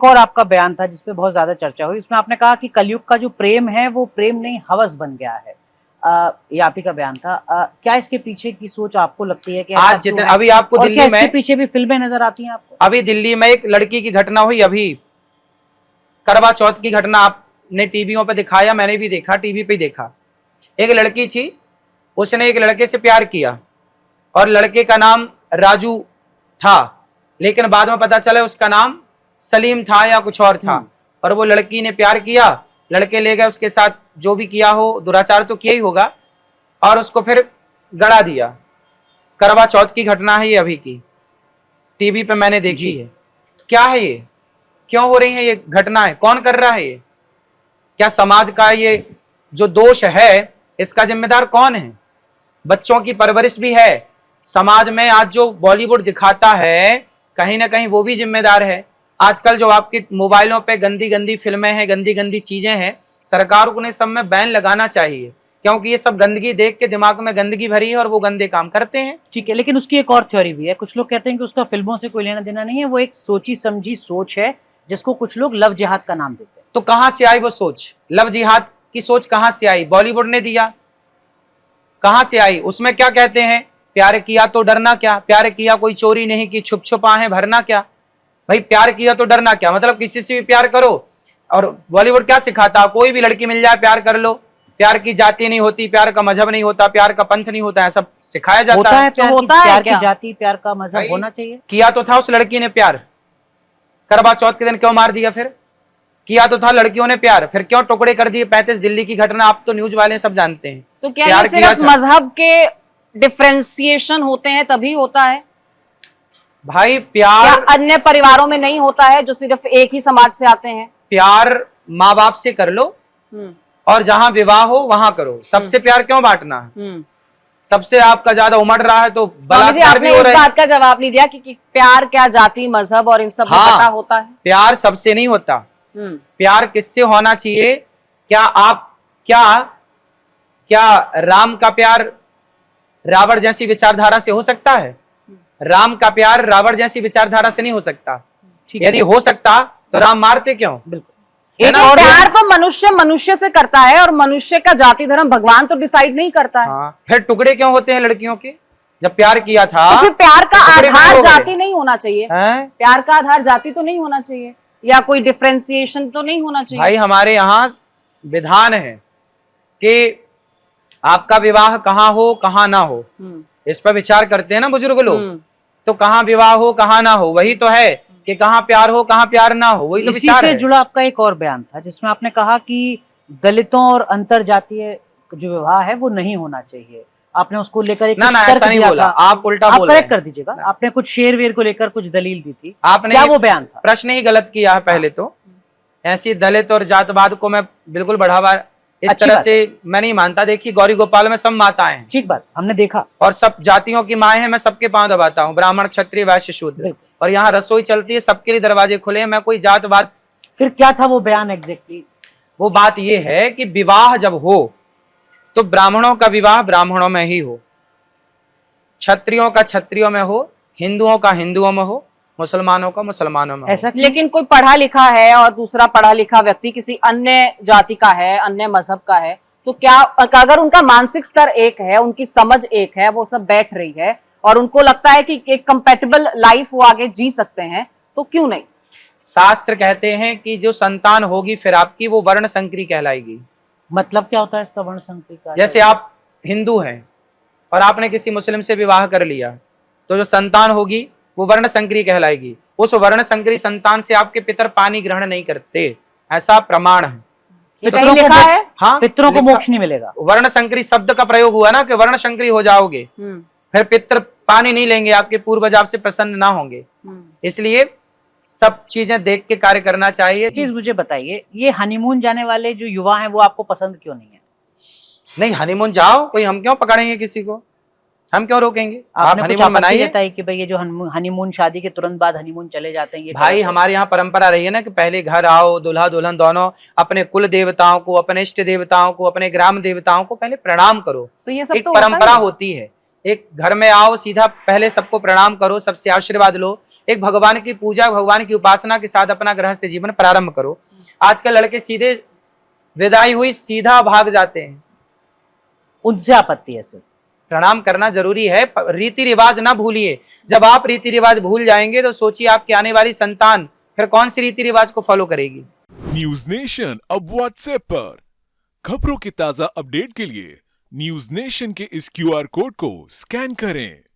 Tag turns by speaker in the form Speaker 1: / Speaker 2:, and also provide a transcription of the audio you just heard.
Speaker 1: एक और आपका बयान था जिसपे बहुत ज्यादा चर्चा हुई, उसमें आपने कहा कि कलयुग का जो प्रेम है वो प्रेम नहीं हवस बन गया है। ये आप ही का बयान था। क्या इसके पीछे की सोच आपको लगती है कि
Speaker 2: आज जितने अभी आपको
Speaker 1: और
Speaker 2: दिल्ली में
Speaker 1: इसके पीछे भी फिल्में नजर आती हैं आपको?
Speaker 2: अभी दिल्ली में एक लड़की की घटना हुई, अभी करवा चौथ की घटना आपने टीवियों पे दिखाया, मैंने भी देखा, टीवी पे देखा। एक लड़की थी, उसने एक लड़के से प्यार किया और लड़के का नाम राजू था, लेकिन बाद में पता चला उसका नाम सलीम था या कुछ और था। और वो लड़की ने प्यार किया, लड़के ले गए उसके साथ, जो भी किया हो, दुराचार तो किया ही होगा, और उसको फिर गड़ा दिया। करवा चौथ की घटना है ये, अभी की टीवी पे मैंने देखी है। क्या है ये, क्यों हो रही है ये घटनाएं, कौन कर रहा है ये? क्या समाज का ये जो दोष है इसका जिम्मेदार कौन है? बच्चों की परवरिश भी है, समाज में आज जो बॉलीवुड दिखाता है कहीं ना कहीं वो भी जिम्मेदार है। आजकल जो आपके मोबाइलों पे गंदी गंदी फिल्में हैं, गंदी गंदी चीजें हैं, सरकार को ने सब में बैन लगाना चाहिए, क्योंकि ये सब गंदगी देख के दिमाग में गंदगी भरी है और वो गंदे काम करते हैं।
Speaker 1: ठीक है, लेकिन उसकी एक और थ्योरी भी है, कुछ लोग कहते हैं कि उसका फिल्मों से कोई लेना देना नहीं है, वो एक सोची समझी सोच है जिसको कुछ लोग लव जिहाद का नाम देते हैं।
Speaker 2: तो कहां से आई वो सोच? लव जिहाद की सोच कहां से आई? बॉलीवुड ने दिया, कहां से आई? उसमें क्या कहते हैं, प्यार किया तो डरना क्या, प्यार किया कोई चोरी नहीं की, छुप छुप आहें भरना क्या। भाई प्यार किया तो डरना क्या, मतलब किसी से भी प्यार करो। और बॉलीवुड क्या सिखाता, कोई भी लड़की मिल जाए प्यार कर लो, प्यार की जाति नहीं होती, प्यार का मजहब नहीं होता, प्यार का पंथ नहीं होता है, सब सिखाया जाता है।
Speaker 1: प्यार की जाति, प्यार का मजहब होना चाहिए।
Speaker 2: किया तो था उस लड़की ने प्यार, करवा चौथ के दिन क्यों मार दिया? फिर किया तो था लड़कियों ने प्यार, फिर क्यों टुकड़े कर दिए? 35 दिल्ली की घटना आप तो न्यूज वाले सब जानते हैं।
Speaker 3: तो क्या ये सिर्फ मजहब के डिफरेंशिएशन होते हैं तभी होता है?
Speaker 2: भाई प्यार
Speaker 3: क्या अन्य परिवारों में नहीं होता है जो सिर्फ एक ही समाज से आते हैं?
Speaker 2: प्यार माँ बाप से कर लो और जहां विवाह हो वहां करो, सबसे प्यार क्यों बांटना है? सबसे आपका ज्यादा उमड़ रहा है तो बलात्कार भी हो रहा है।
Speaker 3: इस बात का जवाब नहीं दिया कि प्यार क्या जाति मजहब और इन सब में पता होता है?
Speaker 2: प्यार सबसे नहीं होता। प्यार किससे होना चाहिए? क्या आप क्या राम का प्यार रावण जैसी विचारधारा से हो सकता है? राम का प्यार रावण जैसी विचारधारा से नहीं हो सकता। यदि हो सकता तो राम मारते क्यों?
Speaker 3: बिल्कुल। एक और प्यार तो मनुष्य से करता है और मनुष्य का जाति धर्म भगवान तो डिसाइड नहीं करता है।
Speaker 2: फिर टुकड़े क्यों होते हैं लड़कियों के? जब प्यार किया था
Speaker 3: तो फिर प्यार का आधार जाति नहीं होना चाहिए? प्यार का आधार जाति तो नहीं होना चाहिए, या कोई डिफरेंशिएशन तो नहीं होना चाहिए?
Speaker 2: भाई हमारे यहाँ विधान है कि आपका विवाह कहाँ हो कहाँ ना हो, इस पर विचार करते हैं ना बुजुर्ग लोग। तो कहाँ विवाह हो कहाँ ना हो, वही तो है कि कहाँ प्यार हो कहाँ प्यार ना हो, वही तो विचार है।
Speaker 1: इसी से जुड़ा आपका एक और बयान था जिसमें आपने कहा कि दलितों और अंतर जातीय जो विवाह है वो नहीं होना चाहिए। आपने उसको लेकर एक
Speaker 2: ना ऐसा नहीं बोला, आप उल्टा बोल रहे हैं।
Speaker 1: करेक्ट कर दीजिएगा, आपने कुछ शेर वेर को लेकर कुछ दलील दी थी,
Speaker 2: आपने
Speaker 1: क्या वो बयान था?
Speaker 2: प्रश्न ही गलत किया है। पहले तो ऐसी दलित और जातवाद को मैं बिल्कुल बढ़ावा इस तरह से मैं नहीं मानता। देखिए गौरी गोपाल में सब माताएं हैं,
Speaker 1: ठीक बात, हमने देखा,
Speaker 2: और सब जातियों की माएं हैं, मैं सबके पांव दबाता हूँ, ब्राह्मण क्षत्रिय वैश्य शूद्र, और यहाँ रसोई चलती है, सबके लिए दरवाजे खुले हैं, मैं कोई जातवाद।
Speaker 1: फिर क्या था वो बयान एग्जैक्टली?
Speaker 2: वो बात ये है कि विवाह जब हो तो ब्राह्मणों का विवाह ब्राह्मणों में ही हो, क्षत्रियों का क्षत्रियों में हो, हिंदुओं का हिंदुओं में हो, मुसलमानों का मुसलमानों में
Speaker 3: ऐसा। लेकिन कोई पढ़ा लिखा है और दूसरा पढ़ा लिखा व्यक्ति किसी अन्य जाति का है, अन्य मजहब का है, तो क्या अगर उनका मानसिक स्तर एक है, उनकी समझ एक है, वो सब बैठ रही है और उनको लगता है कि एक कंपैटिबल लाइफ वो आगे जी सकते हैं, तो क्यों नहीं?
Speaker 2: शास्त्र कहते हैं कि जो संतान होगी फिर आपकी, वो वर्ण संकरी कहलाएगी।
Speaker 1: मतलब क्या होता है इसका वर्ण संकरी का?
Speaker 2: जैसे आप हिंदू हैं और आपने किसी मुस्लिम से विवाह कर लिया, तो जो संतान होगी वो वर्ण संकरी कहलाएगी। उस वर्ण संकरी संतान से आपके पितर पानी ग्रहण नहीं करते, ऐसा प्रमाण है।
Speaker 1: पितरों को, हाँ, पितरों को मोक्ष नहीं मिलेगा।
Speaker 2: वर्ण संकरी शब्द का प्रयोग हुआ ना कि वर्ण संकरी हो जाओगे, फिर पितर पानी नहीं लेंगे, आपके पूर्वज आपसे प्रसन्न ना होंगे। इसलिए सब चीजें देख के कार्य करना चाहिए।
Speaker 1: चीज मुझे बताइए, ये हनीमून जाने वाले जो युवा हैं वो आपको पसंद क्यों नहीं है?
Speaker 2: नहीं, हनीमून जाओ, कोई हम क्यों पकड़ेंगे किसी को, हम क्यों रोकेंगे? आप हनीमून मनाइए कि भाई ये जो हनीमून शादी के तुरंत बाद हनीमून चले जाते हैं, ये भाई हमारे यहाँ परंपरा रही है ना कि पहले घर आओ, दूल्हा दुल्हन दोनों अपने कुल देवताओं को, अपने इष्ट देवताओं को, अपने ग्राम देवताओं को पहले प्रणाम करो।
Speaker 3: तो ये सब
Speaker 2: एक परंपरा होती है एक घर में आओ, सीधा पहले सबको प्रणाम करो, सबसे आशीर्वाद लो, एक भगवान की पूजा, भगवान की उपासना के साथ अपना गृहस्थ जीवन प्रारंभ करो। आजकल लड़के सीधे विदाई हुई सीधा भाग जाते हैं।
Speaker 1: उनसे आपत्ति है सर।
Speaker 2: प्रणाम करना जरूरी है, रीति रिवाज ना भूलिए। जब आप रीति रिवाज भूल जाएंगे तो सोचिए आपकी आने वाली संतान फिर कौन सी रीति रिवाज को फॉलो करेगी।
Speaker 4: न्यूज नेशन अब व्हाट्सएप पर खबरों की ताजा अपडेट के लिए न्यूज नेशन के इस QR कोड को स्कैन करें।